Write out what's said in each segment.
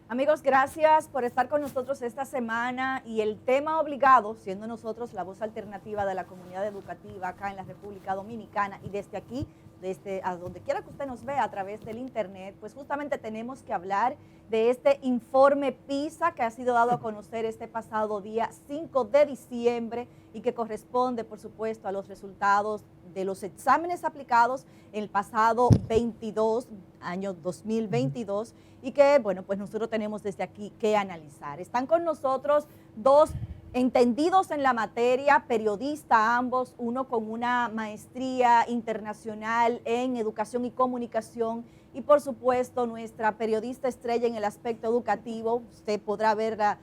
Amigos, gracias por estar con nosotros esta semana y el tema obligado, siendo nosotros la voz alternativa de la comunidad educativa acá en la República Dominicana y desde aquí, desde a donde quiera que usted nos vea a través del internet, pues justamente tenemos que hablar de este informe PISA que ha sido dado a conocer este pasado día 5 de diciembre y que corresponde, por supuesto, a los resultados de los exámenes aplicados en el pasado 22, año 2022, y que, bueno, pues nosotros tenemos desde aquí que analizar. Están con nosotros dos entendidos en la materia, periodistas ambos, uno con una maestría internacional en educación y comunicación y por supuesto nuestra periodista estrella en el aspecto educativo. Usted podrá verla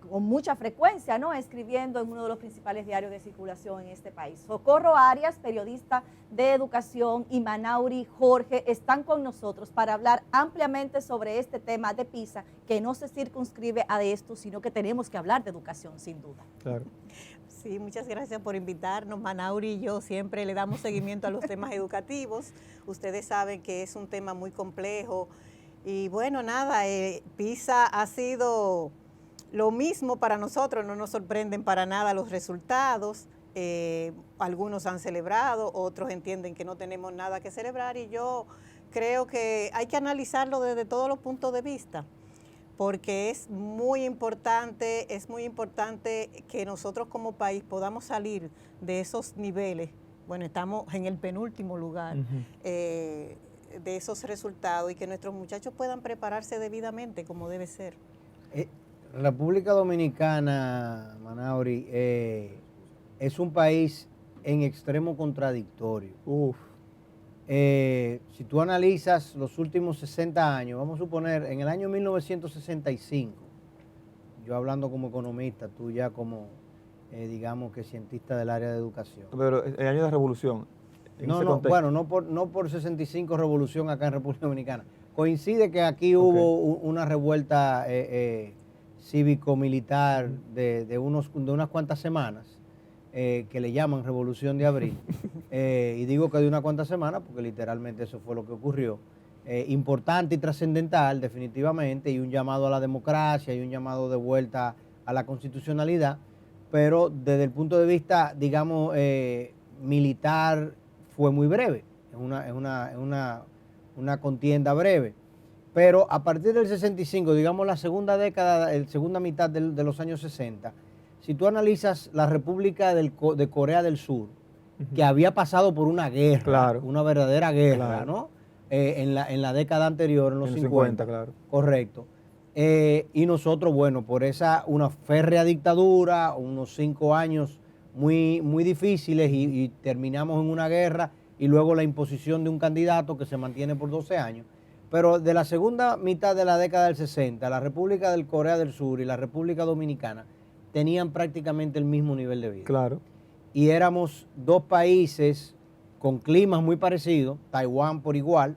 con mucha frecuencia, ¿no?, escribiendo en uno de los principales diarios de circulación en este país. Socorro Arias, periodista de educación, y Manauri Jorge están con nosotros para hablar ampliamente sobre este tema de PISA, que no se circunscribe a esto, sino que tenemos que hablar de educación, sin duda. Claro. Sí, muchas gracias por invitarnos. Manauri y yo siempre le damos seguimiento a los temas educativos. Ustedes saben que es un tema muy complejo. Y bueno, nada, PISA ha sido lo mismo para nosotros, no nos sorprenden para nada los resultados. Algunos han celebrado, otros entienden que no tenemos nada que celebrar y yo creo que hay que analizarlo desde todos los puntos de vista, porque es muy importante que nosotros como país podamos salir de esos niveles. Bueno, estamos en el penúltimo lugar de esos resultados y que nuestros muchachos puedan prepararse debidamente como debe ser. República Dominicana, Manauri, es un país en extremo contradictorio. Si tú analizas los últimos 60 años, vamos a suponer, en el año 1965, yo hablando como economista, tú ya como, digamos que cientista del área de educación. Pero el año de revolución. Bueno, no por 65 revolución acá en República Dominicana. Coincide que aquí hubo una revuelta cívico-militar de unas cuantas semanas, que le llaman Revolución de Abril. Y digo que de unas cuantas semanas porque literalmente eso fue lo que ocurrió. Importante y trascendental, definitivamente, y un llamado a la democracia y un llamado de vuelta a la constitucionalidad, pero desde el punto de vista, digamos, militar, fue muy breve. Es una contienda breve. Pero a partir del 65, digamos la segunda década, la segunda mitad de los años 60, si tú analizas la República de Corea del Sur, que había pasado por una guerra, una verdadera guerra, ¿no? En la década anterior, en los 50, claro. Correcto. Y nosotros, bueno, por una férrea dictadura, unos 5 años muy, muy difíciles y terminamos en una guerra y luego la imposición de un candidato que se mantiene por 12 años. Pero de la segunda mitad de la década del 60, la República de Corea del Sur y la República Dominicana tenían prácticamente el mismo nivel de vida. Claro. Y éramos dos países con climas muy parecidos, Taiwán por igual,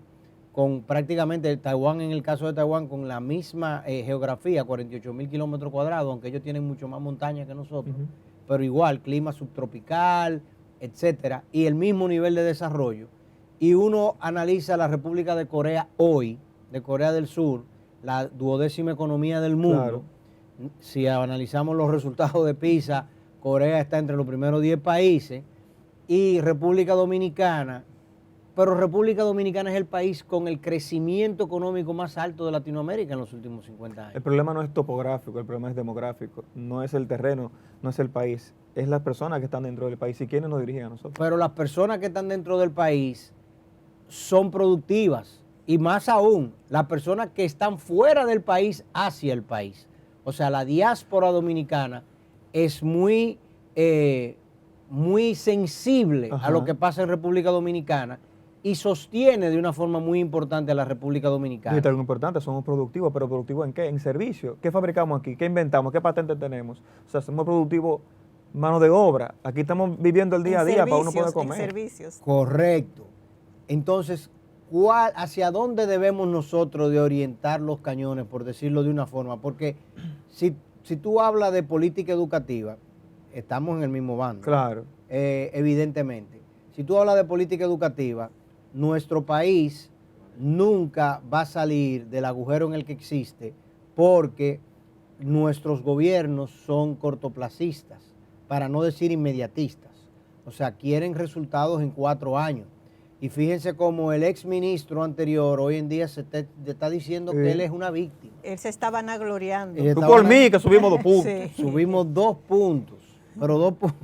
con prácticamente Taiwán, en el caso de Taiwán, con la misma geografía, 48.000 kilómetros cuadrados, aunque ellos tienen mucho más montaña que nosotros, pero igual, clima subtropical, etcétera, y el mismo nivel de desarrollo. Y uno analiza la República de Corea hoy, de Corea del Sur, la 12ª economía del mundo. Claro. Si analizamos los resultados de PISA, Corea está entre los primeros 10 países y República Dominicana, pero República Dominicana es el país con el crecimiento económico más alto de Latinoamérica en los últimos 50 años. El problema no es topográfico, el problema es demográfico, no es el terreno, no es el país, es las personas que están dentro del país y quienes nos dirigen a nosotros. Pero las personas que están dentro del país son productivas y más aún, las personas que están fuera del país hacia el país. O sea, la diáspora dominicana es muy sensible a lo que pasa en República Dominicana y sostiene de una forma muy importante a la República Dominicana. Es algo importante, somos productivos, pero ¿productivos en qué? En servicio. ¿Qué fabricamos aquí? ¿Qué inventamos? ¿Qué patentes tenemos? O sea, somos productivos mano de obra. Aquí estamos viviendo el día a día para uno poder comer. En servicios. Correcto. Entonces, ¿hacia dónde debemos nosotros de orientar los cañones, por decirlo de una forma? Porque si tú hablas de política educativa, estamos en el mismo bando. Claro. Evidentemente. Si tú hablas de política educativa, nuestro país nunca va a salir del agujero en el que existe porque nuestros gobiernos son cortoplacistas, para no decir inmediatistas. O sea, quieren resultados en 4 años. Y fíjense cómo el ex ministro anterior hoy en día se está diciendo que él es una víctima. Él se está vanagloriando. Él Tú por mí, que subimos 2 puntos. Sí. Subimos 2 puntos, pero 2 puntos.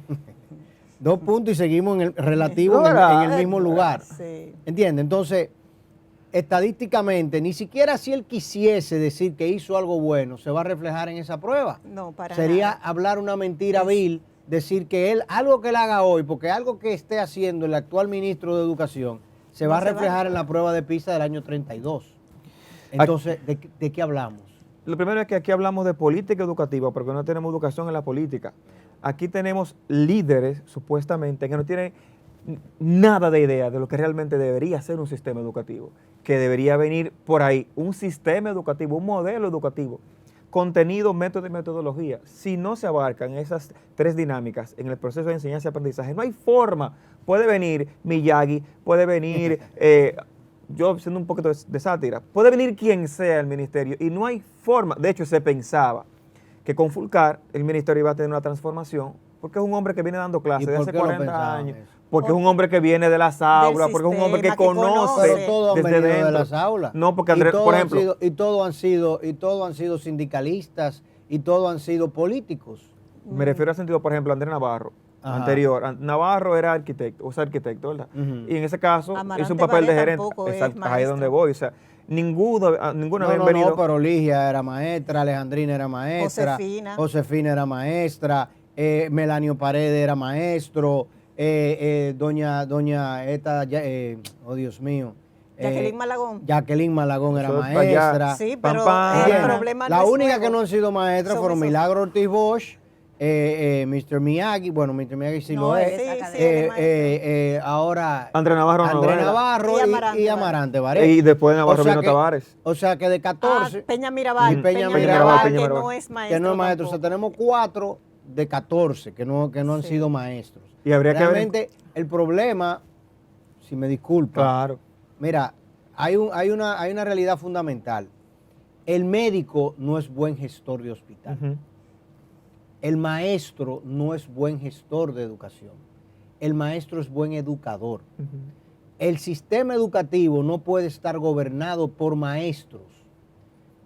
2 puntos y seguimos en el relativo en el mismo lugar. Sí. ¿Entiendes? Entonces, estadísticamente, ni siquiera si él quisiese decir que hizo algo bueno, se va a reflejar en esa prueba. No, para Sería nada. hablar una mentira vil, decir que él, algo que él haga hoy, porque algo que esté haciendo el actual ministro de Educación, se va a reflejar en la prueba de PISA del año 32. Entonces, ¿de qué hablamos? Lo primero es que aquí hablamos de política educativa, porque no tenemos educación en la política. Aquí tenemos líderes, supuestamente, que no tienen nada de idea de lo que realmente debería ser un sistema educativo, que debería venir por ahí, un sistema educativo, un modelo educativo, contenido, método y metodología. Si no se abarcan esas 3 dinámicas en el proceso de enseñanza y aprendizaje, no hay forma. Puede venir Miyagi, puede venir, yo haciendo un poquito de sátira, puede venir quien sea el ministerio y no hay forma. De hecho, se pensaba que con Fulcar el ministerio iba a tener una transformación, porque es un hombre que viene dando clases ¿Y de por hace qué lo 40 pensaban años. eso? Porque es un hombre que viene de las aulas, porque es un hombre que sistema, que conoce. Pero todos han desde venido de dentro. las aulas. No, porque Andrés, por ejemplo, Y todos han sido sindicalistas y todos han sido políticos. me refiero al sentido, por ejemplo, Andrés Navarro, Ajá. anterior. Navarro era arquitecto, o sea, arquitecto, ¿verdad? Ujú. Y en ese caso Amarante hizo un papel de Varela gerente. tampoco es Exacto, ahí es maestro. donde voy. O sea, ninguno habían venido. No, pero Ligia era maestra, Alejandrina era maestra, Josefina era maestra, Melanio Paredes era maestro, doña esta, oh Dios mío. Jacqueline Malagón. Jacqueline Malagón era Eso es para allá. maestra. Sí, Pam, pero pam. el Bien. problema La no es única nuevo. que no han sido maestras Son fueron esos. Milagro Ortiz Bosch, Mr. Miyagi, bueno, Mr. Miyagi sí No, lo él es. es Sí, académico. sí, él es maestro. Ahora Andrés Navarro no Andrés era. Navarro Y Amarante y Amarante Varela. Y después de Navarro O sea vino que- Tavares. O sea que de 14, Peña Mirabal. Y Peña Mirabal, Mirabal, que Peña no Mirabal. es maestro. que no es maestro. O sea, tampoco. tenemos 4 de 14 que no han Sí. sido maestros. Y habría que ver- Realmente el problema, si me disculpa, Claro. mira, hay una realidad fundamental. El médico no es buen gestor de hospital. Ujú. El maestro no es buen gestor de educación. El maestro es buen educador. Ujú. El sistema educativo no puede estar gobernado por maestros.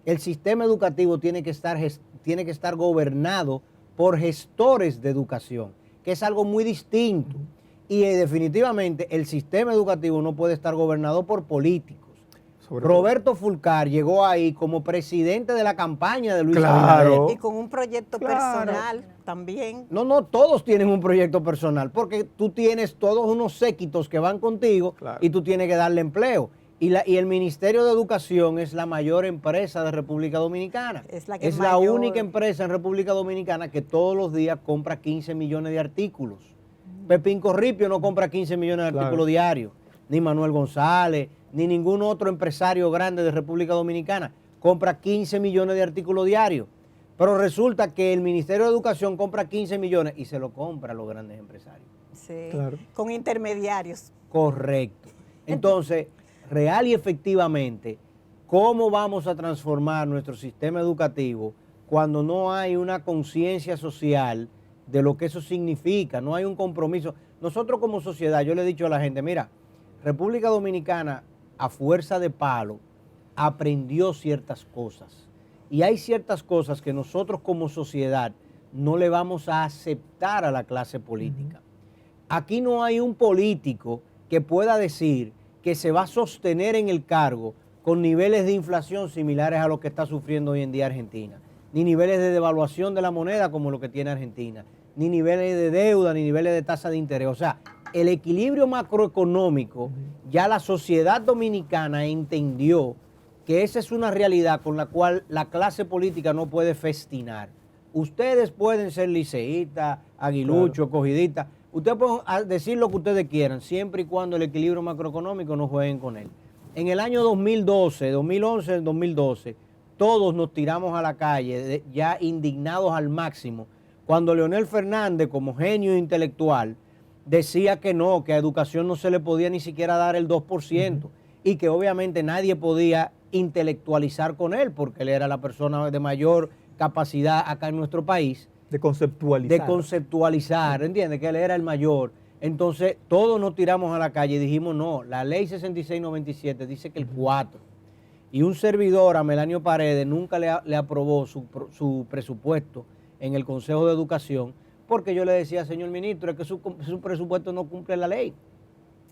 El sistema educativo tiene que estar gobernado por gestores de educación, que es algo muy distinto. Y definitivamente el sistema educativo no puede estar gobernado por políticos. Sobre todo. Roberto Fulcar llegó ahí como presidente de la campaña de Luis Claro. Abinader. Y con un proyecto Claro. personal también. No, todos tienen un proyecto personal, porque tú tienes todos unos séquitos que van contigo Claro. y tú tienes que darle empleo. Y el Ministerio de Educación es la mayor empresa de República Dominicana. Es la que es la mayor. única empresa en República Dominicana que todos los días compra 15 millones de artículos. Pepín Corripio no compra 15 millones de Claro. artículos diarios, ni Manuel González, ni ningún otro empresario grande de República Dominicana compra 15 millones de artículos diarios. Pero resulta que el Ministerio de Educación compra 15 millones y se lo compra a los grandes empresarios. Sí. Claro. Con intermediarios. Correcto. Entonces, real y efectivamente, ¿cómo vamos a transformar nuestro sistema educativo cuando no hay una conciencia social de lo que eso significa? No hay un compromiso. Nosotros como sociedad, yo le he dicho a la gente, mira, República Dominicana a fuerza de palo aprendió ciertas cosas. Y hay ciertas cosas que nosotros como sociedad no le vamos a aceptar a la clase política. Aquí no hay un político que pueda decir que se va a sostener en el cargo con niveles de inflación similares a lo que está sufriendo hoy en día Argentina, ni niveles de devaluación de la moneda como lo que tiene Argentina, ni niveles de deuda, ni niveles de tasa de interés. O sea, el equilibrio macroeconómico, ya la sociedad dominicana entendió que esa es una realidad con la cual la clase política no puede festinar. Ustedes pueden ser liceístas, aguiluchos, cogidistas, ustedes pueden decir lo que ustedes quieran, siempre y cuando el equilibrio macroeconómico no jueguen con él. En el año 2012, 2011, 2012, todos nos tiramos a la calle ya indignados al máximo, cuando Leonel Fernández, como genio intelectual, decía que no, que a educación no se le podía ni siquiera dar el 2%. y que obviamente nadie podía intelectualizar con él porque él era la persona de mayor capacidad acá en nuestro país De conceptualizar. de conceptualizar, ¿entiendes? Que él era el mayor. Entonces, todos nos tiramos a la calle y dijimos, no, la ley 6697 dice que el 4. Y un servidor, a Melanio Paredes, nunca le aprobó su presupuesto en el Consejo de Educación, porque yo le decía, señor ministro, es que su presupuesto no cumple la ley.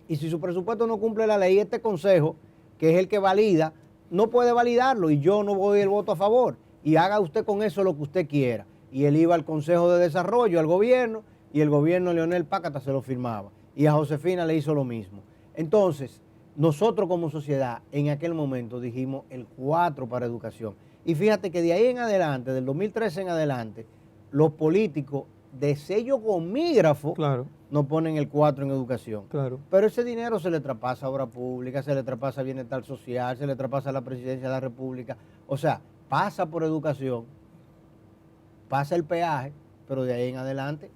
Y si su presupuesto no cumple la ley, este consejo, que es el que valida, no puede validarlo y yo no voy el voto a favor. Y haga usted con eso lo que usted quiera. Y él iba al Consejo de Desarrollo, al gobierno, y el gobierno Leonel Pácata se lo firmaba. Y a Josefina le hizo lo mismo. Entonces, nosotros como sociedad, en aquel momento dijimos el 4 para educación. Y fíjate que de ahí en adelante, del 2013 en adelante, los políticos de sello gomígrafo Claro, nos ponen el 4 en educación. claro. Pero ese dinero se le traspasa a obra pública, se le traspasa a bienestar social, se le traspasa a la presidencia de la República. O sea, pasa por educación, pasa el peaje, pero de ahí en adelante.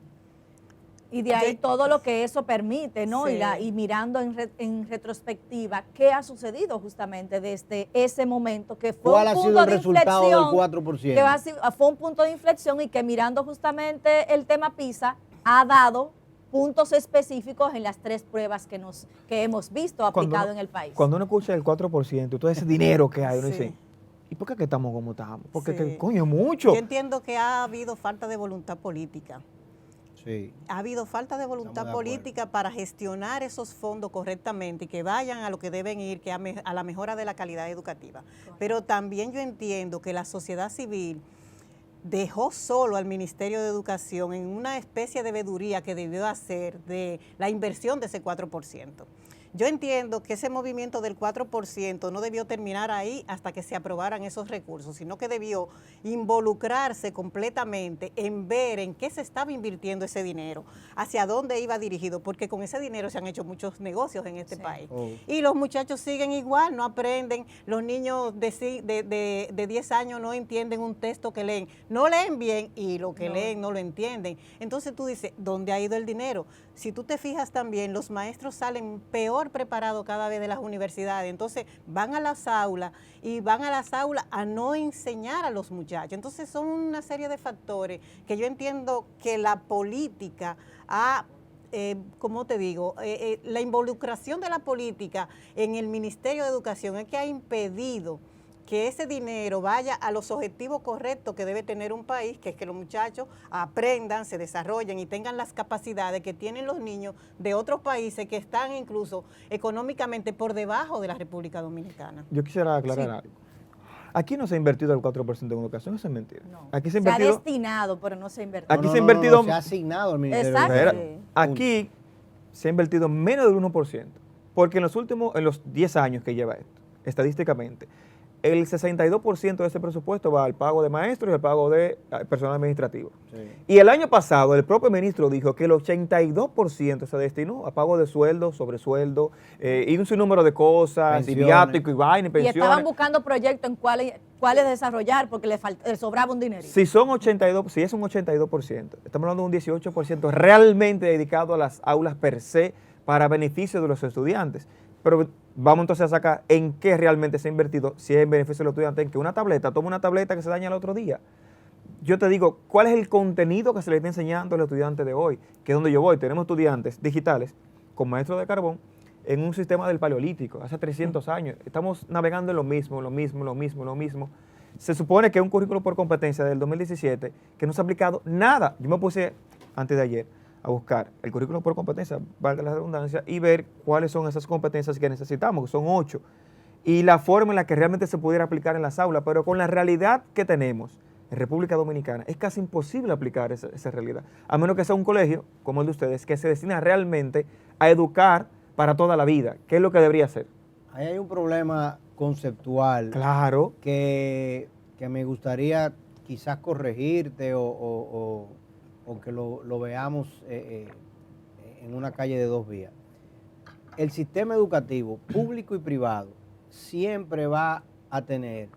Y de ahí todo lo que eso permite, ¿no? Sí. Y mirando en retrospectiva, ¿qué ha sucedido justamente desde ese momento? Que fue ¿Cuál un ha punto sido el de resultado del inflexión, 4%? fue un punto de inflexión y que mirando justamente el tema PISA ha dado puntos específicos en las 3 pruebas que hemos visto aplicado en el país. Cuando uno escucha el 4%, todo ese dinero que hay, uno Sí. dice, ¿y por qué que estamos como estamos? Porque, Sí. que, coño, es mucho. Yo entiendo que ha habido falta de voluntad política. Sí. Ha habido falta de voluntad Estamos de acuerdo. política para gestionar esos fondos correctamente y que vayan a lo que deben ir, que a la mejora de la calidad educativa. Pero también yo entiendo que la sociedad civil dejó solo al Ministerio de Educación en una especie de veeduría que debió hacer de la inversión de ese 4%. Yo entiendo que ese movimiento del 4% no debió terminar ahí hasta que se aprobaran esos recursos, sino que debió involucrarse completamente en ver en qué se estaba invirtiendo ese dinero, hacia dónde iba dirigido, porque con ese dinero se han hecho muchos negocios en este país. Oh. Y los muchachos siguen igual, no aprenden, los niños de 10 años no entienden un texto que leen, no leen bien y lo que leen no lo entienden. Entonces tú dices, ¿dónde ha ido el dinero? Si tú te fijas también, los maestros salen peor preparados cada vez de las universidades, entonces van a las aulas a no enseñar a los muchachos. Entonces son una serie de factores que yo entiendo que la política ha como te digo, la involucración de la política en el Ministerio de Educación es que ha impedido que ese dinero vaya a los objetivos correctos que debe tener un país, que es que los muchachos aprendan, se desarrollen y tengan las capacidades que tienen los niños de otros países que están incluso económicamente por debajo de la República Dominicana. Yo quisiera aclarar algo. Aquí no se ha invertido el 4% en educación, eso es mentira. No. Aquí se ha Se ha invertido... destinado, pero no se ha invertido. Aquí se ha invertido- se ha asignado al Ministerio Exacto. de Espera, Educación. aquí se ha invertido menos del 1%, porque en los 10 años que lleva esto, estadísticamente, el 62% de ese presupuesto va al pago de maestros y al pago de personal administrativo. Sí. Y el año pasado el propio ministro dijo que el 82% se destinó a pago de sueldo, sobresueldo y un sinnúmero de cosas, y Pensiones. viático y vaina, y Y pensiones. estaban buscando proyectos en cuáles desarrollar porque le sobraba un dinerito. Si es un 82%, estamos hablando de un 18% realmente dedicado a las aulas per se para beneficio de los estudiantes. Pero vamos entonces a sacar en qué realmente se ha invertido, si es en beneficio de los estudiantes, en que una tableta, toma una tableta que se daña el otro día. Yo te digo, ¿cuál es el contenido que se le está enseñando al estudiante de hoy? Que es donde yo voy. Tenemos estudiantes digitales con maestros de carbón en un sistema del Paleolítico, hace 300 años. Estamos navegando en lo mismo. Se supone que es un currículo por competencia del 2017 que no se ha aplicado nada. Yo me puse antes de ayer a buscar el currículo por competencia, valga la redundancia, y ver cuáles son esas competencias que necesitamos, que son 8, y la forma en la que realmente se pudiera aplicar en las aulas, pero con la realidad que tenemos en República Dominicana, es casi imposible aplicar esa realidad, a menos que sea un colegio, como el de ustedes, que se destina realmente a educar para toda la vida, que es lo que debería ser. Ahí hay un problema conceptual Claro. que me gustaría quizás corregirte o que lo veamos en una calle de 2 vías. El sistema educativo público y privado siempre va a tener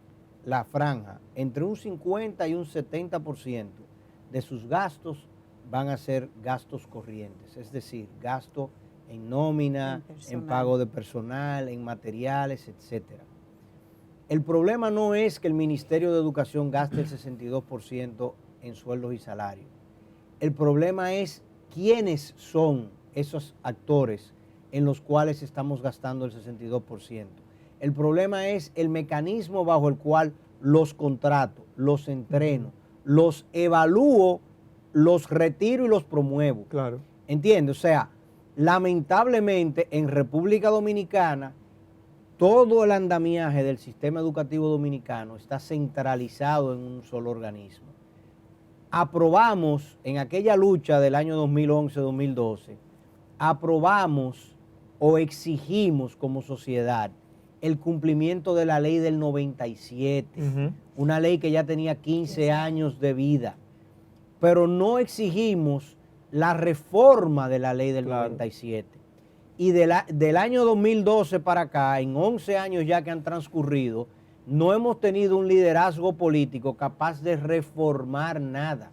la franja entre un 50 y un 70% de sus gastos van a ser gastos corrientes, es decir, gasto en nómina, En en personal. pago de personal, en materiales, etcétera. El problema no es que el Ministerio de Educación gaste el 62% en sueldos y salarios. El problema es quiénes son esos actores en los cuales estamos gastando el 62%. El problema es el mecanismo bajo el cual los contrato, los entreno, los evalúo, los retiro y los promuevo. Claro. ¿Entiendes? O sea, lamentablemente en República Dominicana todo el andamiaje del sistema educativo dominicano está centralizado en un solo organismo. Aprobamos en aquella lucha del año 2011-2012, aprobamos o exigimos como sociedad el cumplimiento de la ley del 97, una ley que ya tenía 15 años de vida, pero no exigimos la reforma de la ley del 97. Y del año 2012 para acá, en 11 años ya que han transcurrido, no hemos tenido un liderazgo político capaz de reformar nada.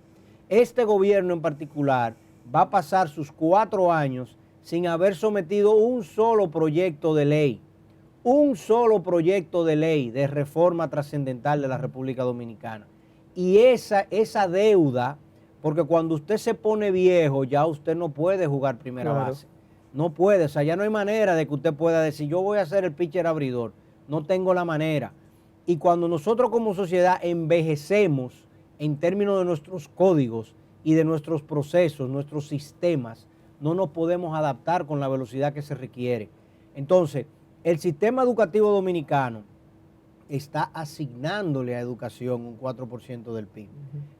Este gobierno en particular va a pasar sus 4 años sin haber sometido un solo proyecto de ley de reforma trascendental de la República Dominicana. Y esa deuda, porque cuando usted se pone viejo, ya usted no puede jugar primera base. No puede, o sea, ya no hay manera de que usted pueda decir, yo voy a ser el pitcher abridor. No tengo la manera. Y cuando nosotros como sociedad envejecemos en términos de nuestros códigos y de nuestros procesos, nuestros sistemas, no nos podemos adaptar con la velocidad que se requiere. Entonces, el sistema educativo dominicano está asignándole a educación un 4% del PIB.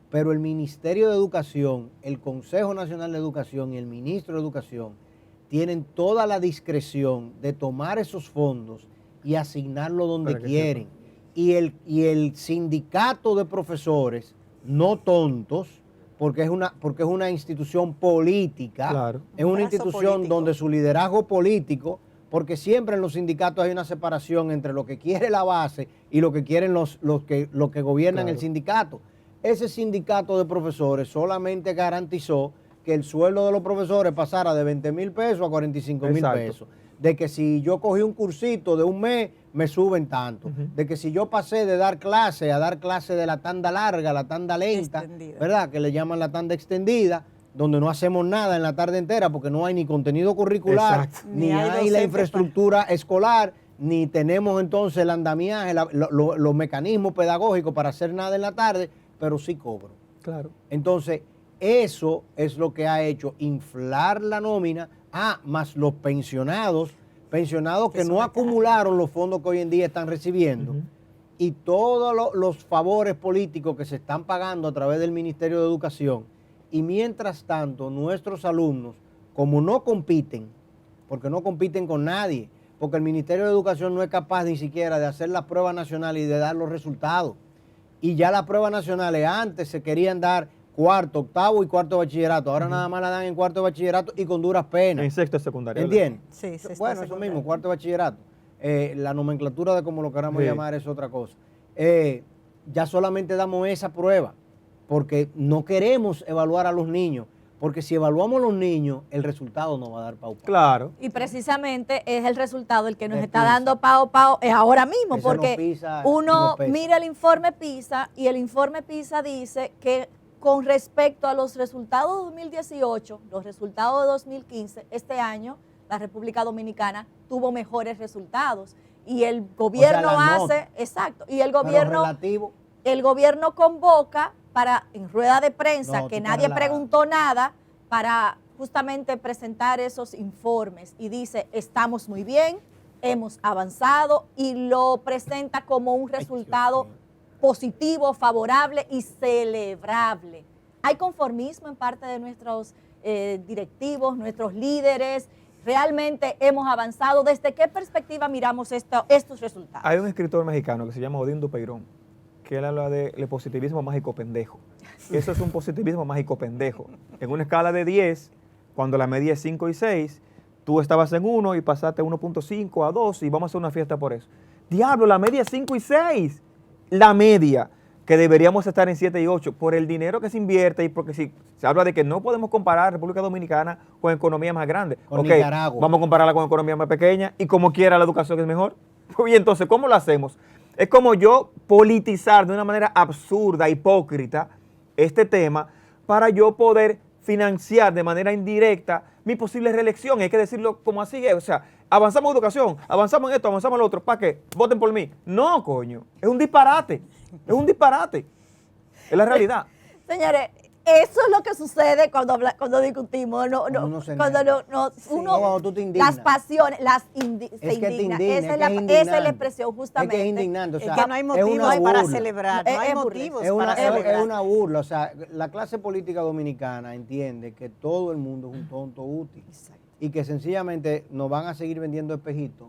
Pero el Ministerio de Educación, el Consejo Nacional de Educación y el Ministro de Educación tienen toda la discreción de tomar esos fondos y asignarlo donde quieren. Y el sindicato de profesores, no tontos, porque es una institución política, es una institución donde su liderazgo político, porque siempre en los sindicatos hay una separación entre lo que quiere la base y lo que quieren los que gobiernan el sindicato. Ese sindicato de profesores solamente garantizó que el sueldo de los profesores pasara de 20,000 pesos a 45,000 pesos. De que si yo cogí un cursito de un mes, me suben tanto. De que si yo pasé de dar clase a dar clase de la tanda larga, la tanda lenta, ¿verdad? Que le llaman la tanda extendida, donde no hacemos nada en la tarde entera porque no hay ni contenido curricular, ni hay la infraestructura escolar, ni tenemos entonces el andamiaje, los mecanismos pedagógicos para hacer nada en la tarde, pero sí cobro. Claro. Entonces, eso es lo que ha hecho inflar la nómina, más los pensionados que no acumularon los fondos que hoy en día están recibiendo, y todos los favores políticos que se están pagando a través del Ministerio de Educación. Y mientras tanto, nuestros alumnos, como no compiten, porque no compiten con nadie, porque el Ministerio de Educación no es capaz ni siquiera de hacer la prueba nacional y de dar los resultados. Y ya las pruebas nacionales antes se querían dar cuarto, octavo y cuarto de bachillerato. Ahora nada más la dan en cuarto de bachillerato y con duras penas. En sexto de secundaria. ¿Entiendes? Sí, bueno, eso mismo, cuarto de bachillerato. La nomenclatura de como lo queramos llamar es otra cosa. Ya solamente damos esa prueba porque no queremos evaluar a los niños. Porque si evaluamos a los niños, el resultado no va a dar pau. Claro. Y precisamente es el resultado el que nos está dando pau es ahora mismo, porque uno mira el informe PISA y el informe PISA dice que con respecto a los resultados de 2018, los resultados de 2015, este año la República Dominicana tuvo mejores resultados y el gobierno y el gobierno convoca en rueda de prensa, que nadie preguntó nada, para justamente presentar esos informes y dice, estamos muy bien, hemos avanzado, y lo presenta como un resultado positivo, favorable y celebrable. Hay conformismo en parte de nuestros directivos, nuestros líderes. Realmente hemos avanzado. ¿Desde qué perspectiva miramos estos resultados? Hay un escritor mexicano que se llama Odín Dupeirón, que él habla del positivismo mágico pendejo. Eso es un positivismo mágico pendejo. En una escala de 10, cuando la media es 5 y 6, tú estabas en 1 y pasaste 1.5 a 2 y vamos a hacer una fiesta por eso. Diablo, la media es 5 y 6. La media. que deberíamos estar en 7 y 8 por el dinero que se invierte y porque si se habla de que no podemos comparar República Dominicana con economías más grandes. Con Ok, Nicaragua. vamos a compararla con economías más pequeñas y como quiera la educación es mejor. Y entonces, ¿cómo lo hacemos? Es como yo politizar de una manera absurda, hipócrita, este tema para yo poder financiar de manera indirecta mi posible reelección. Hay que decirlo como así es. O sea, avanzamos en educación, avanzamos en esto, avanzamos en lo otro. ¿Para qué? Voten por mí. No, coño. Es un disparate. Es un disparate. Es la realidad. Señores, eso es lo que sucede cuando discutimos, Uno se cuando enoja. uno, Tú te indignas. las pasiones, se Es que te indigna. indigna, Esa es es que es la indignante. expresión justamente. Es que es indignante. O Es sea, que no hay es motivos una para burla. celebrar, no hay Es burla. motivos Es para celebrar. una burla, o sea, la clase política dominicana entiende que todo el mundo es un tonto útil y que sencillamente nos van a seguir vendiendo espejitos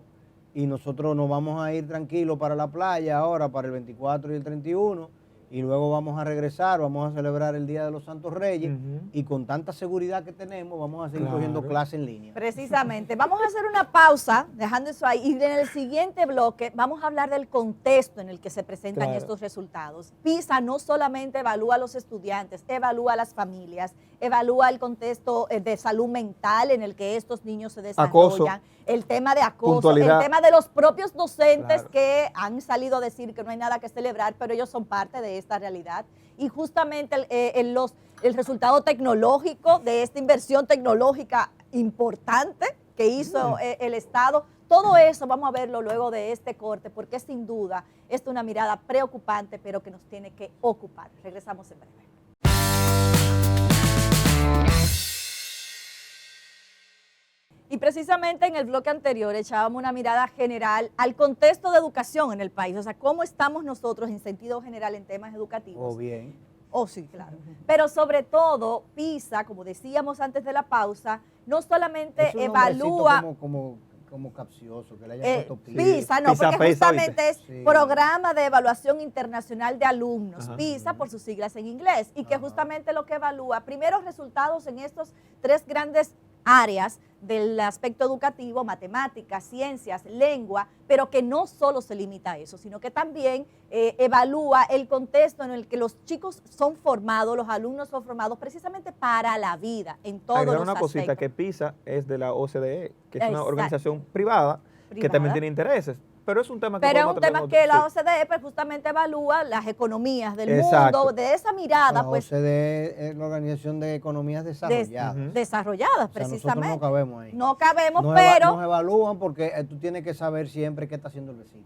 y nosotros nos vamos a ir tranquilos para la playa ahora, para el 24 y el 31, y luego vamos a regresar, vamos a celebrar el Día de los Santos Reyes y con tanta seguridad que tenemos vamos a seguir cogiendo clases en línea. Precisamente. Vamos a hacer una pausa, dejando eso ahí, y en el siguiente bloque vamos a hablar del contexto en el que se presentan estos resultados. PISA no solamente evalúa a los estudiantes, evalúa a las familias, evalúa el contexto de salud mental en el que estos niños se desarrollan, el tema de acoso, el tema de los propios docentes que han salido a decir que no hay nada que celebrar, pero ellos son parte de esta realidad. Y justamente el resultado tecnológico de esta inversión tecnológica importante que hizo el Estado, todo eso vamos a verlo luego de este corte, porque sin duda es una mirada preocupante, pero que nos tiene que ocupar. Regresamos en breve. Y precisamente en el bloque anterior echábamos una mirada general al contexto de educación en el país, o sea, cómo estamos nosotros en sentido general en temas educativos. O bien. Oh, sí, claro. Pero sobre todo, PISA, como decíamos antes de la pausa, no solamente Es un evalúa... como capcioso, que le hayan puesto PISA, no, PISA, porque PISA, justamente es Sí. Programa de Evaluación Internacional de Alumnos, Ajá. PISA por sus siglas en inglés, y que justamente lo que evalúa, primero resultados en estos 3 grandes áreas del aspecto educativo, matemáticas, ciencias, lengua, pero que no solo se limita a eso, sino que también evalúa el contexto en el que los chicos son formados, los alumnos son formados precisamente para la vida, en todos Agregar los una aspectos. cosita, que PISA es de la OCDE, que es una Exacto. organización privada que también tiene intereses, pero es un tema que Pero es podemos un tema tratar que en otro- la OCDE pues, justamente evalúa las economías del Exacto. mundo, de esa mirada, La pues OCDE es la Organización de Economías Desarrolladas. desarrolladas O sea, precisamente. nosotros no cabemos ahí. No cabemos, Nos pero nos evalúan porque tú tienes que saber siempre qué está haciendo el vecino.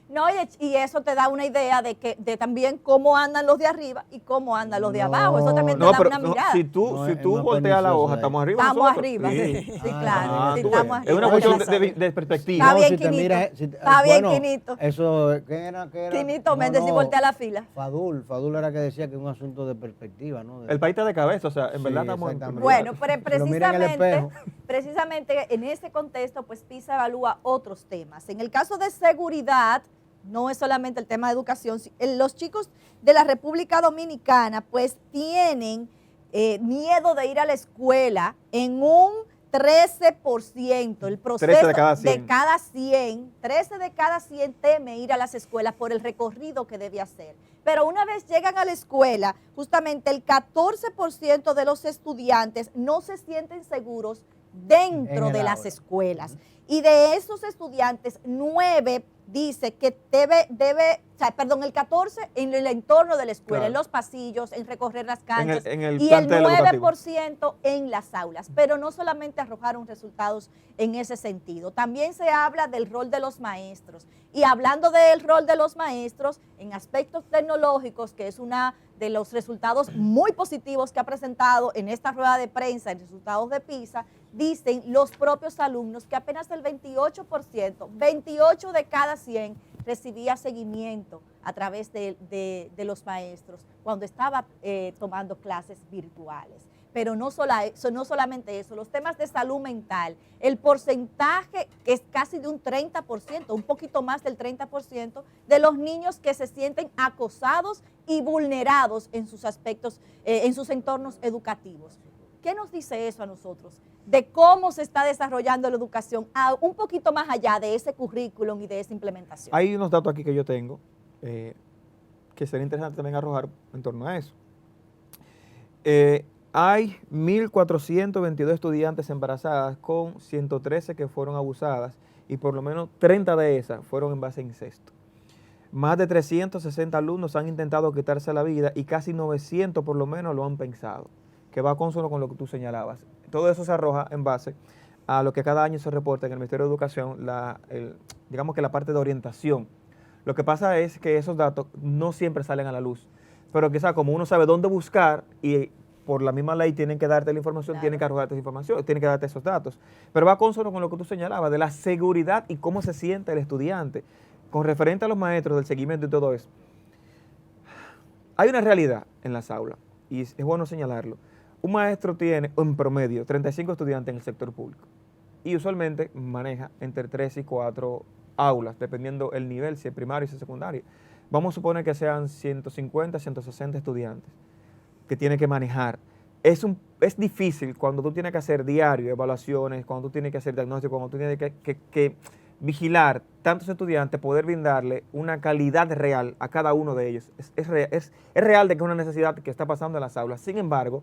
no, y eso te da una idea de también cómo andan los de arriba y cómo andan los de No, abajo. Eso también te No, da pero una no, mirada. si tú, No, si es tú más volteas la pernicioso hoja, ahí. estamos arriba Estamos nosotros. arriba, sí, Ah, claro. Sí, tú estamos ves. Es una arriba. cuestión de perspectiva. Está bien, si te Quinito. miras, Está bien, Quinito. Eso, ¿qué era? Quinito Méndez, y voltea la fila. Fadul era que decía que es un asunto de perspectiva, ¿no? El país está de cabeza, o sea, en Sí, verdad estamos en exactamente. Bueno, pero Pero miren el espejo. precisamente en ese contexto, pues PISA evalúa otros temas. En el caso de seguridad, no es solamente el tema de educación, los chicos de la República Dominicana pues tienen miedo de ir a la escuela en un 13%, el proceso 13 de cada 100. 13 de cada 100 teme ir a las escuelas por el recorrido que debe hacer. Pero una vez llegan a la escuela, justamente el 14% de los estudiantes no se sienten seguros dentro En el de las aula. escuelas. Y de esos estudiantes, 9 dice que el 14 en el entorno de la escuela, Claro. en los pasillos, en recorrer las canchas, en el y el plantel educativo. 9% en las aulas. Pero no solamente arrojaron resultados en ese sentido, también se habla del rol de los maestros. Y hablando del rol de los maestros en aspectos tecnológicos, que es una de los resultados muy positivos que ha presentado en esta rueda de prensa, en resultados de PISA, dicen los propios alumnos que apenas el 28%, 28 de cada 100 recibía seguimiento a través de los maestros cuando estaba tomando clases virtuales. Pero no solamente eso, los temas de salud mental, el porcentaje que es casi de un 30%, un poquito más del 30% de los niños que se sienten acosados y vulnerados en sus aspectos, en sus entornos educativos. ¿Qué nos dice eso a nosotros? De cómo se está desarrollando la educación un poquito más allá de ese currículum y de esa implementación. Hay unos datos aquí que yo tengo. que sería interesante también arrojar en torno a eso. Hay 1.422 estudiantes embarazadas con 113 que fueron abusadas y por lo menos 30 de esas fueron en base a incesto. Más de 360 alumnos han intentado quitarse la vida y casi 900 por lo menos lo han pensado, que va consono con lo que tú señalabas. Todo eso se arroja en base a lo que cada año se reporta en el Ministerio de Educación, digamos que la parte de orientación. Lo que pasa es que esos datos no siempre salen a la luz, pero quizá como uno sabe dónde buscar y por la misma ley tienen que darte la información, Claro. tienen que arrojarte esa información, tienen que darte esos datos. Pero va consono con lo que tú señalabas, de la seguridad y cómo se siente el estudiante, con referente a los maestros, del seguimiento y todo eso. Hay una realidad en las aulas, y es bueno señalarlo. Un maestro tiene, en promedio, 35 estudiantes en el sector público, y usualmente maneja entre 3 y 4 aulas, dependiendo el nivel, si es primario, si es secundario. Vamos a suponer que sean 150, 160 estudiantes que tiene que manejar. Es difícil cuando tú tienes que hacer diario, evaluaciones, cuando tú tienes que hacer diagnóstico, cuando tú tienes que vigilar tantos estudiantes, poder brindarle una calidad real a cada uno de ellos. Es real de que es una necesidad que está pasando en las aulas. Sin embargo,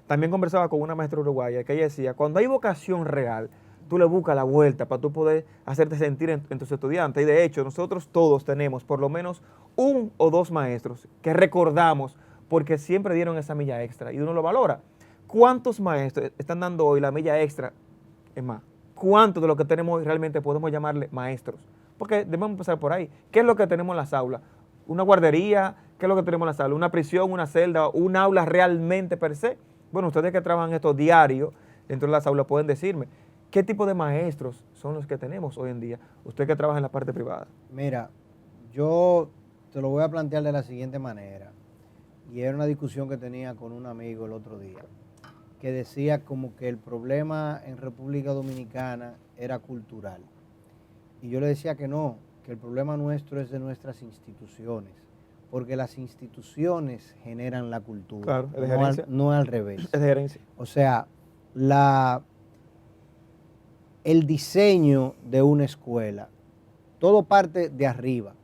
también conversaba con una maestra uruguaya que ella decía, cuando hay vocación real, tú le buscas la vuelta para tú poder hacerte sentir en tus estudiantes. Y de hecho, nosotros todos tenemos por lo menos 1 o 2 maestros que recordamos porque siempre dieron esa milla extra y uno lo valora. ¿Cuántos maestros están dando hoy la milla extra? Es más, ¿cuántos de lo que tenemos hoy realmente podemos llamarle maestros? Porque debemos empezar por ahí. ¿Qué es lo que tenemos en las aulas? ¿Una guardería? ¿Qué es lo que tenemos en las aulas? ¿Una prisión, una celda, un aula realmente per se? Bueno, ustedes que trabajan esto diario dentro de las aulas pueden decirme, ¿qué tipo de maestros son los que tenemos hoy en día? Usted que trabaja en la parte privada. Mira, yo te lo voy a plantear de la siguiente manera. Y era una discusión que tenía con un amigo el otro día, que decía como que el problema en República Dominicana era cultural. Y yo le decía que no, que el problema nuestro es de nuestras instituciones, porque las instituciones generan la cultura, Claro, es de gerencia. no al revés. Es de gerencia. O sea, el diseño de una escuela, todo parte de arriba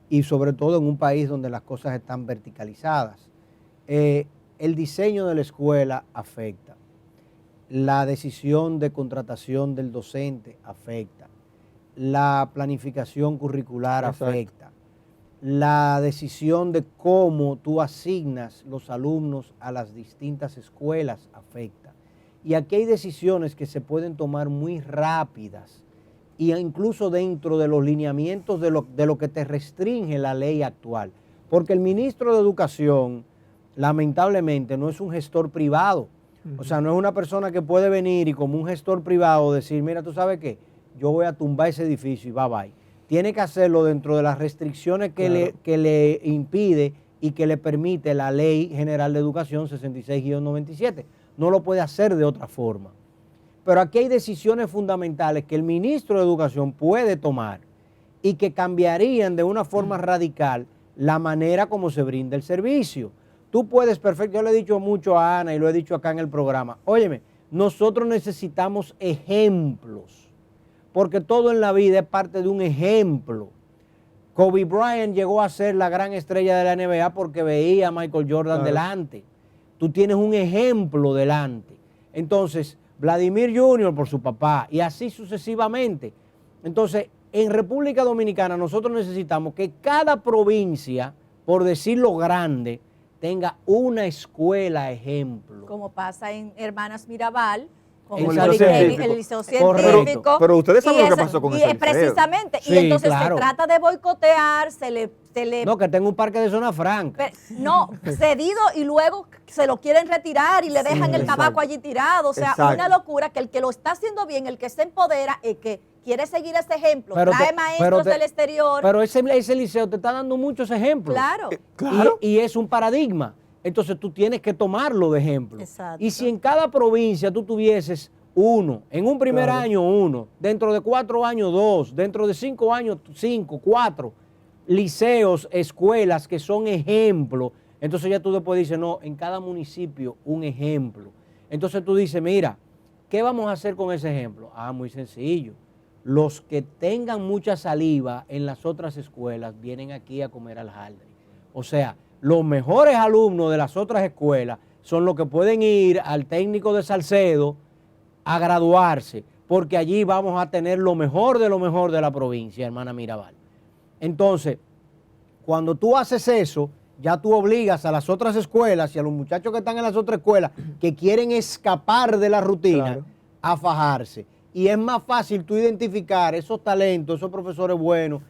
y sobre todo en un país donde las cosas están verticalizadas. El diseño de la escuela afecta, la decisión de contratación del docente afecta, la planificación curricular Exacto. afecta, la decisión de cómo tú asignas los alumnos a las distintas escuelas afecta. Y aquí hay decisiones que se pueden tomar muy rápidas e incluso dentro de los lineamientos de lo que te restringe la ley actual. Porque el ministro de Educación, lamentablemente, no es un gestor privado. O sea, no es una persona que puede venir y como un gestor privado decir, mira, ¿tú sabes qué? Yo voy a tumbar ese edificio y bye bye. Tiene que hacerlo dentro de las restricciones que le impide y que le permite la Ley General de Educación 66-97. No lo puede hacer de otra forma. Pero aquí hay decisiones fundamentales que el ministro de Educación puede tomar y que cambiarían de una forma radical la manera como se brinda el servicio. Tú puedes yo le he dicho mucho a Ana y lo he dicho acá en el programa, óyeme, nosotros necesitamos ejemplos, porque todo en la vida es parte de un ejemplo. Kobe Bryant llegó a ser la gran estrella de la NBA porque veía a Michael Jordan delante. Tú tienes un ejemplo delante. Entonces, Vladimir Jr. por su papá y así sucesivamente. Entonces, en República Dominicana nosotros necesitamos que cada provincia, por decirlo grande, tenga una escuela ejemplo. Como pasa en Hermanas Mirabal, con El el liceo científico. Pero ustedes saben lo que eso- pasó con y ese es liceo. precisamente, Sí, y entonces claro. se trata de boicotear, se le No, que tenga un parque de zona franca. no, cedido y luego se lo quieren retirar y le dejan el tabaco allí tirado. O sea, Exacto. una locura que el que lo está haciendo bien, el que se empodera, el que quiere seguir ese ejemplo, Pero trae te- maestros pero te- del exterior. Pero ese liceo te está dando muchos ejemplos. Claro. Claro. Y es un paradigma. Entonces tú tienes que tomarlo de ejemplo. Exacto. Y si en cada provincia tú tuvieses uno, en un primer Claro. año uno, dentro de 4 años 2, dentro de 5 años 5, 4, liceos, escuelas que son ejemplos, entonces ya tú después dices, no, en cada municipio un ejemplo. Entonces tú dices, mira, ¿qué vamos a hacer con ese ejemplo? Ah, muy sencillo. Los que tengan mucha saliva en las otras escuelas vienen aquí a comer al Haldre. O sea, los mejores alumnos de las otras escuelas son los que pueden ir al técnico de Salcedo a graduarse, porque allí vamos a tener lo mejor de la provincia, hermana Mirabal. Entonces, cuando tú haces eso, ya tú obligas a las otras escuelas y a los muchachos que están en las otras escuelas que quieren escapar de la rutina, Claro, a fajarse. Y es más fácil tú identificar esos talentos, esos profesores buenos,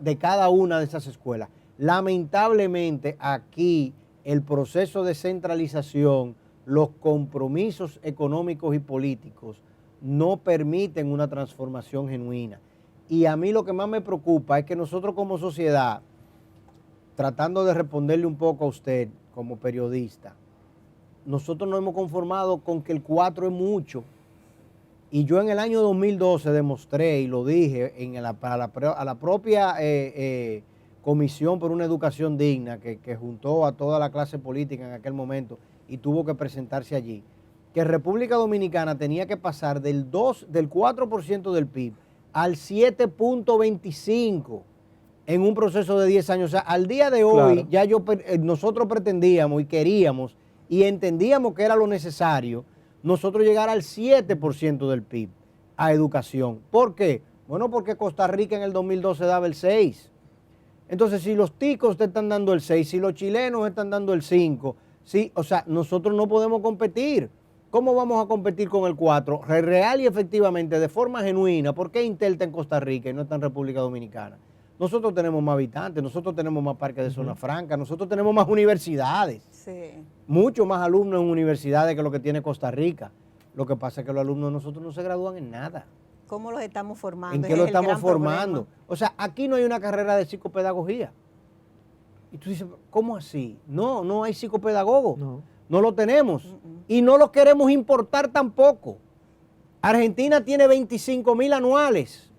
de cada una de esas escuelas. Lamentablemente aquí el proceso de centralización, los compromisos económicos y políticos no permiten una transformación genuina. Y a mí lo que más me preocupa es que nosotros como sociedad, tratando de responderle un poco a usted como periodista, nosotros nos hemos conformado con que el 4 es mucho. Y yo en el año 2012 demostré y lo dije a la propia Comisión por una Educación Digna, que juntó a toda la clase política en aquel momento y tuvo que presentarse allí, que República Dominicana tenía que pasar del 4% del PIB al 7.25% en un proceso de 10 años. O sea, al día de hoy, claro, nosotros pretendíamos y queríamos y entendíamos que era lo necesario nosotros llegar al 7% del PIB a educación. ¿Por qué? Bueno, porque Costa Rica en el 2012 daba el 6%. Entonces, si los ticos te están dando el 6%, si los chilenos están dando el 5%, ¿sí? O sea, nosotros no podemos competir. ¿Cómo vamos a competir con el 4%? Real y efectivamente, de forma genuina. ¿Por qué Intel está en Costa Rica y no está en República Dominicana? Nosotros tenemos más habitantes, nosotros tenemos más parques de zona franca, nosotros tenemos más universidades. Sí. Mucho más alumnos en universidades que lo que tiene Costa Rica. Lo que pasa es que los alumnos de nosotros no se gradúan en nada. ¿Cómo los estamos formando? ¿En qué lo estamos formando? O sea, aquí no hay una carrera de psicopedagogía. Y tú dices, ¿cómo así? No, no hay psicopedagogos. No lo tenemos. Y no lo queremos importar tampoco. Argentina tiene 25,000 anuales.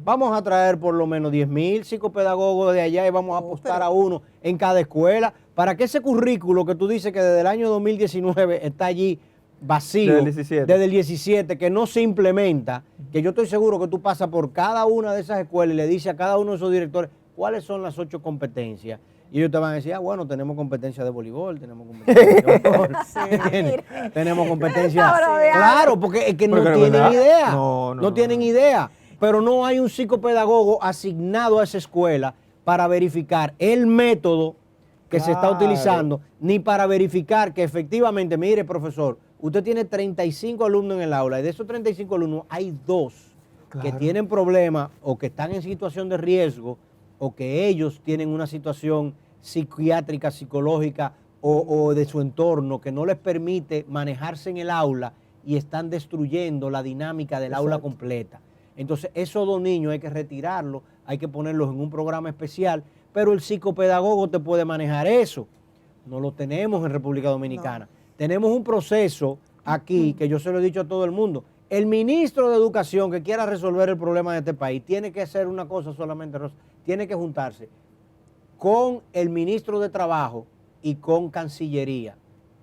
Vamos a traer por lo menos 10,000 psicopedagogos de allá y vamos a apostar a uno en cada escuela para que ese currículo que tú dices que desde el año 2019 está allí vacío, desde el 17, que no se implementa, que yo estoy seguro que tú pasas por cada una de esas escuelas y le dices a cada uno de esos directores cuáles son las 8 competencias. Y ellos te van a decir, bueno, tenemos competencia de voleibol, tenemos competencia de fútbol, tenemos competencia. Claro, porque es que no tienen idea. No tienen idea. Pero no hay un psicopedagogo asignado a esa escuela para verificar el método que se está utilizando, ni para verificar que efectivamente, mire, profesor, usted tiene 35 alumnos en el aula y de esos 35 alumnos hay 2 que tienen problemas o que están en situación de riesgo o que ellos tienen una situación psiquiátrica, psicológica o de su entorno que no les permite manejarse en el aula y están destruyendo la dinámica del aula completa. Entonces, esos 2 niños hay que retirarlos, hay que ponerlos en un programa especial, pero el psicopedagogo te puede manejar eso. No lo tenemos en República Dominicana. Tenemos un proceso aquí que yo se lo he dicho a todo el mundo. El ministro de Educación que quiera resolver el problema de este país tiene que hacer una cosa solamente, Rosa, tiene que juntarse con el ministro de Trabajo y con Cancillería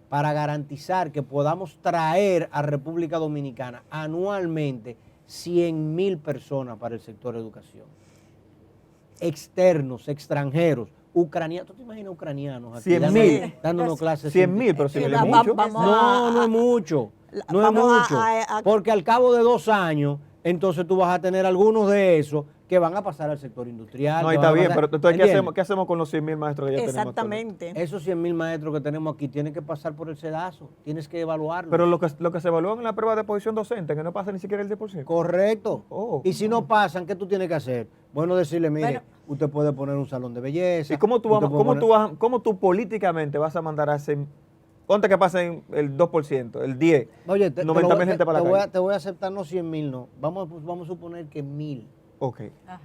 para garantizar que podamos traer a República Dominicana anualmente 100,000 personas para el sector educación. Externos, extranjeros, ucranianos. ¿Tú te imaginas ucranianos aquí 100,000 dándonos clases? 100,000, pero si no es mucho. No es mucho. No es mucho. Porque al cabo de 2 años, entonces tú vas a tener algunos de esos que van a pasar al sector industrial. No, está bien, pero entonces, ¿qué hacemos con los 100,000 maestros que ya tenemos? Exactamente. Esos 100,000 maestros que tenemos aquí tienen que pasar por el sedazo, tienes que evaluarlos. Pero lo que se evalúan en la prueba de posición docente, que no pasa ni siquiera el 10%. Correcto. Y si no pasan, ¿qué tú tienes que hacer? Bueno, decirle, mire, usted puede poner un salón de belleza. ¿Y cómo tú políticamente vas a mandar a hacer, ponte que pasen el 2%, el 10%, oye, 90,000 gente para la calle? Te voy a aceptar no 100,000, no. Vamos a suponer que 1,000. Ok.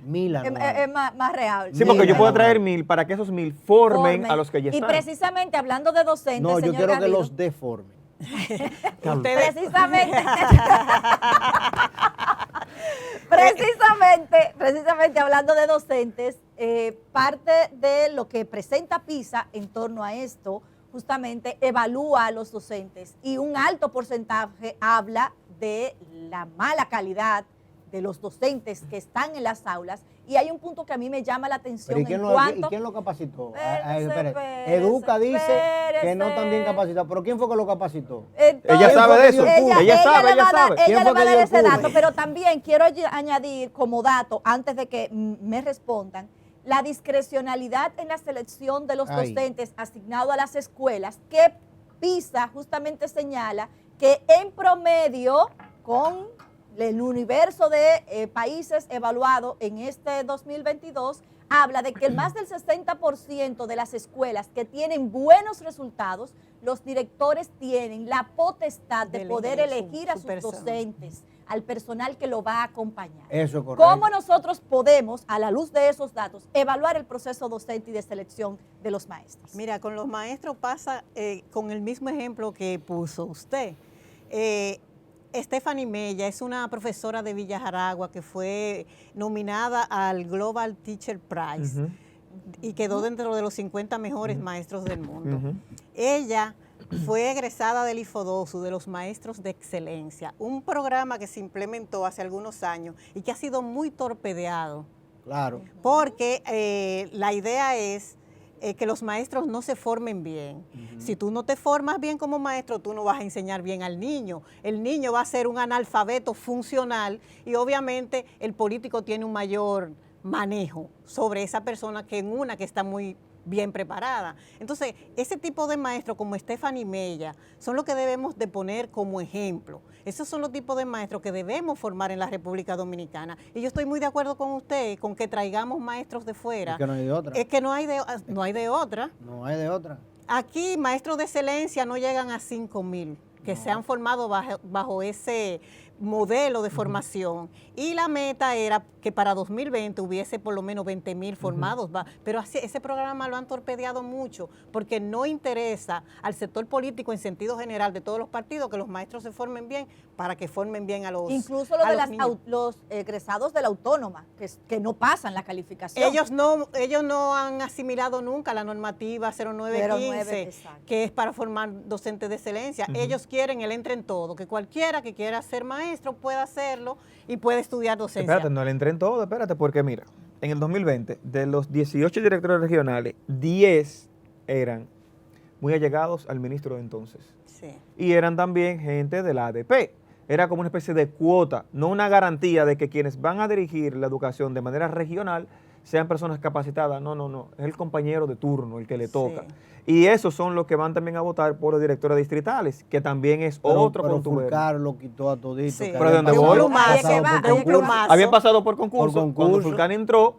1,000 es más real. Sí, porque yo puedo traer 1,000 para que esos 1,000 formen a los que ya están. Y precisamente hablando de docentes, no, yo señor quiero Garrido, que los deformen. Precisamente hablando de docentes, parte de lo que presenta PISA en torno a esto, justamente evalúa a los docentes y un alto porcentaje habla de la mala calidad de los docentes que están en las aulas, y hay un punto que a mí me llama la atención. Pero ¿y en quién lo capacitó? Espérese, Educa dice que no espérese. están bien capacitados, pero ¿quién fue que lo capacitó? Ella sabe de eso. Ella sabe. Ella ¿Quién le fue va a que dar dio el ese curso? dato, pero también quiero añadir como dato, antes de que me respondan, la discrecionalidad en la selección de los docentes asignado a las escuelas, que PISA justamente señala que en promedio, con el universo de países evaluados en este 2022, habla de que más del 60% de las escuelas que tienen buenos resultados, los directores tienen la potestad de poder elegir a sus docentes, al personal que lo va a acompañar. Eso es correcto. ¿Cómo nosotros podemos, a la luz de esos datos, evaluar el proceso docente y de selección de los maestros? Mira, con los maestros pasa con el mismo ejemplo que puso usted. Stephanie Mella es una profesora de Villa Jaragua que fue nominada al Global Teacher Prize y quedó dentro de los 50 mejores maestros del mundo. Ella fue egresada del IFODOSU, de los Maestros de Excelencia, un programa que se implementó hace algunos años y que ha sido muy torpedeado. Claro. Porque la idea es que los maestros no se formen bien. Si tú no te formas bien como maestro, tú no vas a enseñar bien al niño. El niño va a ser un analfabeto funcional y obviamente el político tiene un mayor manejo sobre esa persona que en una que está muy bien preparada. Entonces, ese tipo de maestros como Stephanie Mella son los que debemos de poner como ejemplo. Esos son los tipos de maestros que debemos formar en la República Dominicana. Y yo estoy muy de acuerdo con usted, con que traigamos maestros de fuera. Es que no hay de otra. Es que no hay de otra. No hay de otra. Aquí maestros de excelencia no llegan a 5,000 que se han formado bajo ese modelo de formación. Y la meta era que para 2020 hubiese por lo menos 20,000 formados. Pero así, ese programa lo han torpedeado mucho porque no interesa al sector político en sentido general de todos los partidos que los maestros se formen bien para que formen bien a los incluso los egresados de la autónoma, que no pasan la calificación. Ellos no han asimilado nunca la normativa 0915, que es para formar docentes de excelencia. Ellos quieren el entre en todo, que cualquiera que quiera ser maestro pueda hacerlo y puede estudiar docencia. Espérate, no le entré en todo, espérate, porque mira, en el 2020, de los 18 directores regionales, 10 eran muy allegados al ministro de entonces. Sí. Y eran también gente de la ADP. Era como una especie de cuota, no una garantía de que quienes van a dirigir la educación de manera regional sean personas capacitadas. No. Es el compañero de turno el que le toca. Y esos son los que van también a votar por los directores distritales, que también es otro contubernio. Fulcar lo quitó a todito. Sí. Pero ¿de dónde voy? Un plumazo. Habían pasado por concurso. Cuando Fulcar entró,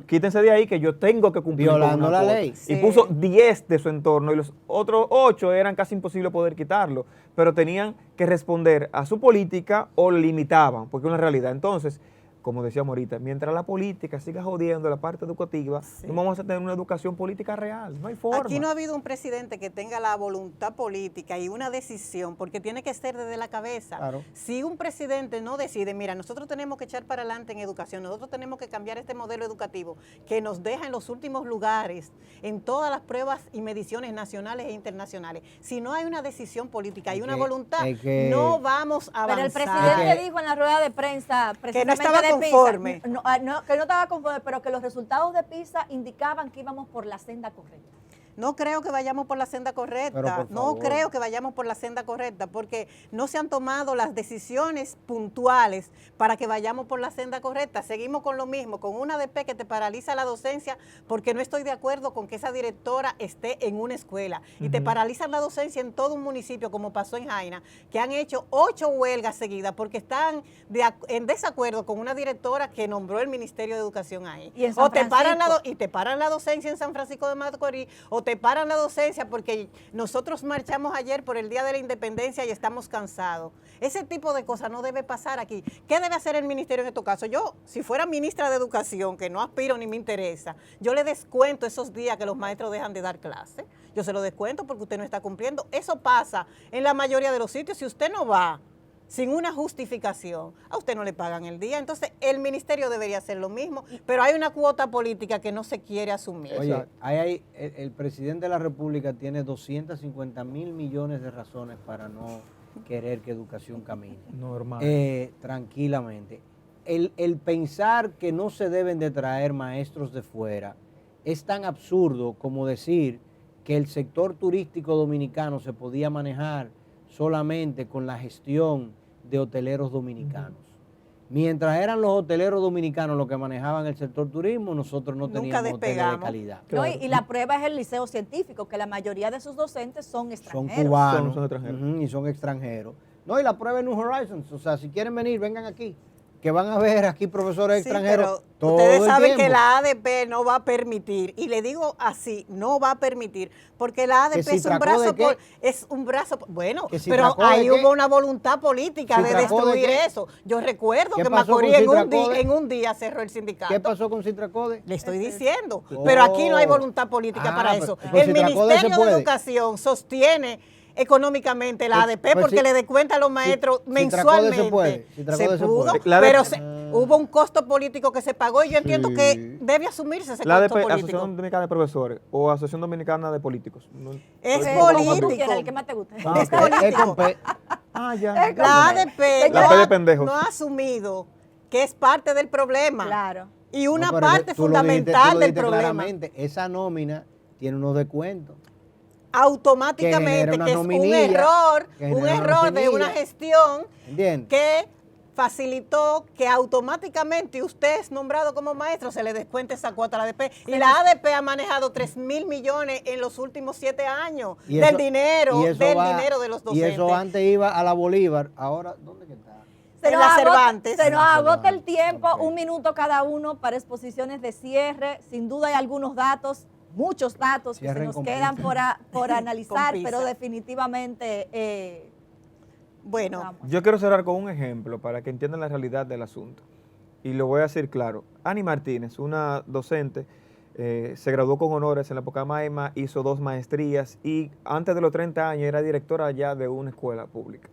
quítense de ahí que yo tengo que cumplir violando con una la cuota. ley. Y puso 10 de su entorno y los otros 8 eran casi imposible poder quitarlo, pero tenían que responder a su política o limitaban, porque es una realidad. Entonces, como decíamos ahorita, mientras la política siga jodiendo la parte educativa, no vamos a tener una educación política real, no hay forma. Aquí no ha habido un presidente que tenga la voluntad política y una decisión, porque tiene que ser desde la cabeza. Claro. Si un presidente no decide, mira, nosotros tenemos que echar para adelante en educación, nosotros tenemos que cambiar este modelo educativo que nos deja en los últimos lugares en todas las pruebas y mediciones nacionales e internacionales. Si no hay una decisión política y una voluntad, no vamos a avanzar. Pero el presidente dijo en la rueda de prensa que no estaba conforme. Que no estaba conforme, pero que los resultados de PISA indicaban que íbamos por la senda correcta. No creo que vayamos por la senda correcta, no creo que vayamos por la senda correcta, porque no se han tomado las decisiones puntuales para que vayamos por la senda correcta. Seguimos con lo mismo, con una ADP que te paraliza la docencia porque no estoy de acuerdo con que esa directora esté en una escuela. Y te paralizan la docencia en todo un municipio, como pasó en Jaina, que han hecho 8 huelgas seguidas porque están en desacuerdo con una directora que nombró el Ministerio de Educación ahí. ¿Y en San Francisco? Te paran la docencia en San Francisco de Macorís, o te paran la docencia porque nosotros marchamos ayer por el Día de la Independencia y estamos cansados. Ese tipo de cosas no debe pasar aquí. ¿Qué debe hacer el ministerio en estos casos? Yo, si fuera ministra de Educación, que no aspiro ni me interesa, yo le descuento esos días que los maestros dejan de dar clase. Yo se lo descuento porque usted no está cumpliendo. Eso pasa en la mayoría de los sitios. Si usted no va sin una justificación, a usted no le pagan el día. Entonces, el ministerio debería hacer lo mismo, pero hay una cuota política que no se quiere asumir. Oye, el presidente de la República tiene 250,000 millones de razones para no querer que educación camine. Normal. Tranquilamente. el pensar que no se deben de traer maestros de fuera es tan absurdo como decir que el sector turístico dominicano se podía manejar solamente con la gestión de hoteleros dominicanos. Mientras eran los hoteleros dominicanos los que manejaban el sector turismo, nosotros no Nunca teníamos hoteles de despegamos. calidad. No, Claro. y la prueba es el liceo científico, que la mayoría de sus docentes son Son extranjeros. cubanos Son extranjeros. y son extranjeros. No, y la prueba es New Horizons. O sea, si quieren venir, vengan aquí. Que van a ver aquí profesores Sí, extranjeros pero todo ustedes el saben tiempo. que la ADP no va a permitir, y le digo así, no va a permitir, porque la ADP si es un tracó brazo, de qué? es un brazo, bueno, ¿Que si pero tracó de ahí qué? hubo una voluntad política ¿Si de tracó de destruir qué? eso. Yo recuerdo ¿Qué que pasó con Macorís si tracó de? en un día cerró el sindicato. ¿Qué pasó con Citracode? Le estoy diciendo, Oh. pero aquí no hay voluntad política Ah, para pero- eso. pues El si Tracode se Ministerio de puede. Educación sostiene económicamente la Pues- ADP pues porque si- le descuenta a los maestros si Tracode mensualmente. se puede, si Tracode se pudo, puede. La pero ADP hubo un costo político que se pagó y yo entiendo Sí. que debe asumirse ese La costo ADP, político. Asociación Dominicana de Profesores o Asociación Dominicana de Políticos. No- Es no- Como político. tú quieras, el que más te guste. Ah, Es ok. político. con P. Ah, ya. Es como- La ADP La no P de ha- pendejos. no ha asumido que es parte del problema Claro. y una No, pero parte tú lo dijiste- fundamental tú lo del dijiste problema. claramente, esa nómina tiene unos descuentos. Automáticamente, genera una que es un nominilla, error, que un genera una error de una nominilla. gestión ¿Entiendes? que facilitó que automáticamente usted es nombrado como maestro, se le descuente esa cuota a la ADP. Y la ADP ha manejado 3.000 millones en los últimos 7 años Y del eso- dinero, y eso del va- dinero de los Y docentes. eso antes iba a la Bolívar, ahora, ¿dónde que está? En la Cervantes. Se nos agota el tiempo, Ok. 1 minuto cada uno para exposiciones de cierre. Sin duda hay algunos datos, muchos datos que se Cierren nos con quedan pinza. por analizar, Con pero pinza. definitivamente Bueno, vamos. Yo quiero cerrar con un ejemplo para que entiendan la realidad del asunto. Y lo voy a decir claro. Ani Martínez, una docente, se graduó con honores en la Pocamaima, hizo 2 maestrías y antes de los 30 años era directora ya de una escuela pública.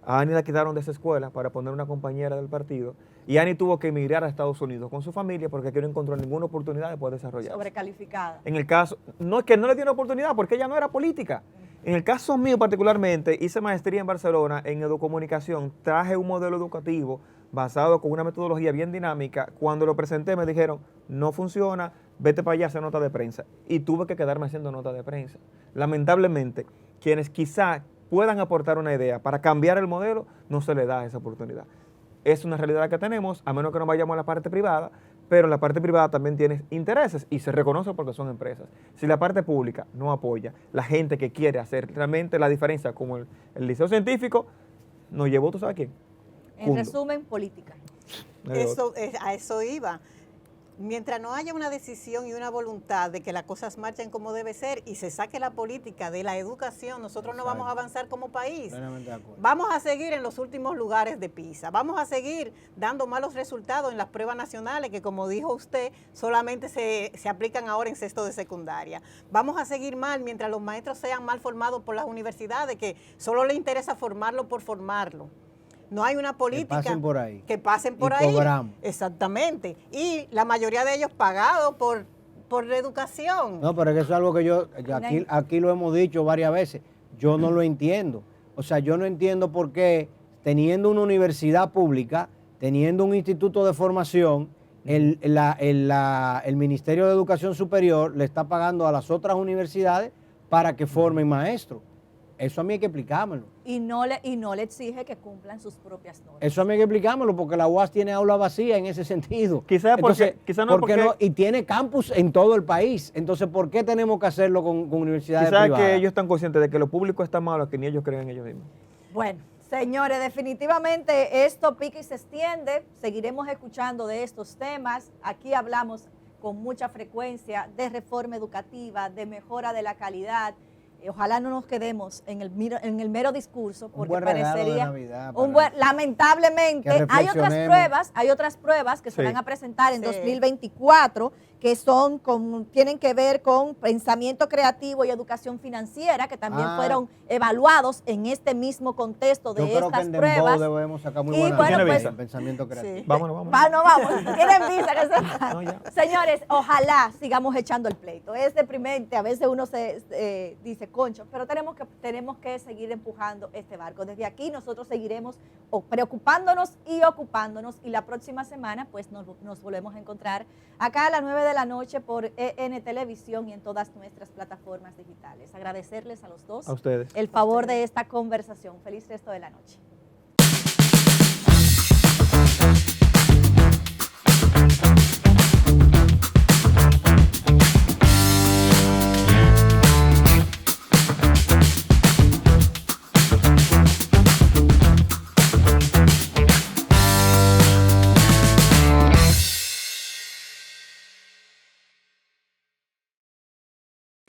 A Ani la quitaron de esa escuela para poner una compañera del partido y Ani tuvo que emigrar a Estados Unidos con su familia porque aquí no encontró ninguna oportunidad de poder desarrollarse. Sobrecalificada. En el caso, no es que no le dio una oportunidad porque ella no era política. En el caso mío particularmente, hice maestría en Barcelona en educomunicación, traje un modelo educativo basado con una metodología bien dinámica. Cuando lo presenté me dijeron, no funciona, vete para allá a hacer nota de prensa. Y tuve que quedarme haciendo nota de prensa. Lamentablemente, quienes quizá puedan aportar una idea para cambiar el modelo, no se le da esa oportunidad. Es una realidad que tenemos, a menos que no vayamos a la parte privada, pero la parte privada también tiene intereses y se reconoce porque son empresas. Si la parte pública no apoya, la gente que quiere hacer realmente la diferencia, como el liceo científico, nos llevó, ¿tú sabes quién? En Cundo. resumen, política. a eso iba. Mientras no haya una decisión y una voluntad de que las cosas marchen como debe ser y se saque la política de la educación, nosotros no vamos a avanzar como país. Plenamente de acuerdo. Vamos a seguir en los últimos lugares de PISA, vamos a seguir dando malos resultados en las pruebas nacionales que, como dijo usted, solamente se aplican ahora en sexto de secundaria. Vamos a seguir mal mientras los maestros sean mal formados por las universidades, que solo les interesa formarlo por formarlo. No hay una política pasen por ahí. que pasen por Y ahí. cobramos. Exactamente. Y la mayoría de ellos pagados por la educación. No, pero es que eso es algo que aquí lo hemos dicho varias veces. Yo no lo entiendo. O sea, yo no entiendo por qué, teniendo una universidad pública, teniendo un instituto de formación, el Ministerio de Educación Superior le está pagando a las otras universidades para que formen maestros. Eso a mí hay que explicármelo. Y no le exige que cumplan sus propias normas. Eso a mí hay que explicármelo porque la UAS tiene aula vacía en ese sentido. Quizá porque- Entonces, quizá no ¿por qué porque- y tiene campus en todo el país. Entonces, ¿por qué tenemos que hacerlo con universidades Quizás privadas? que ellos están conscientes de que lo público está malo, que ni ellos creen en ellos mismos. Bueno, señores, definitivamente esto pica y se extiende. Seguiremos escuchando de estos temas. Aquí hablamos con mucha frecuencia de reforma educativa, de mejora de la calidad. Ojalá no nos quedemos en el mero discurso, porque buen regalo de parecería Navidad lamentablemente que hay otras pruebas que se Sí. van a presentar en Sí. 2024 que tienen que ver con pensamiento creativo y educación financiera, que también fueron evaluados en este mismo contexto de Yo creo que estas en Dembow pruebas. debemos sacar muy Y buena bueno, nota pues- en pensamiento creativo. Sí. Vámonos. Vamos, tienen visa que se No, ya. Señores, ojalá sigamos echando el pleito. Es deprimente, a veces uno se dice, concho, pero tenemos que seguir empujando este barco. Desde aquí nosotros seguiremos preocupándonos y ocupándonos, y la próxima semana pues nos volvemos a encontrar acá a las 9 de la noche por EN Televisión y en todas nuestras plataformas digitales. Agradecerles a los dos A ustedes. el favor de esta conversación. Feliz resto de la noche.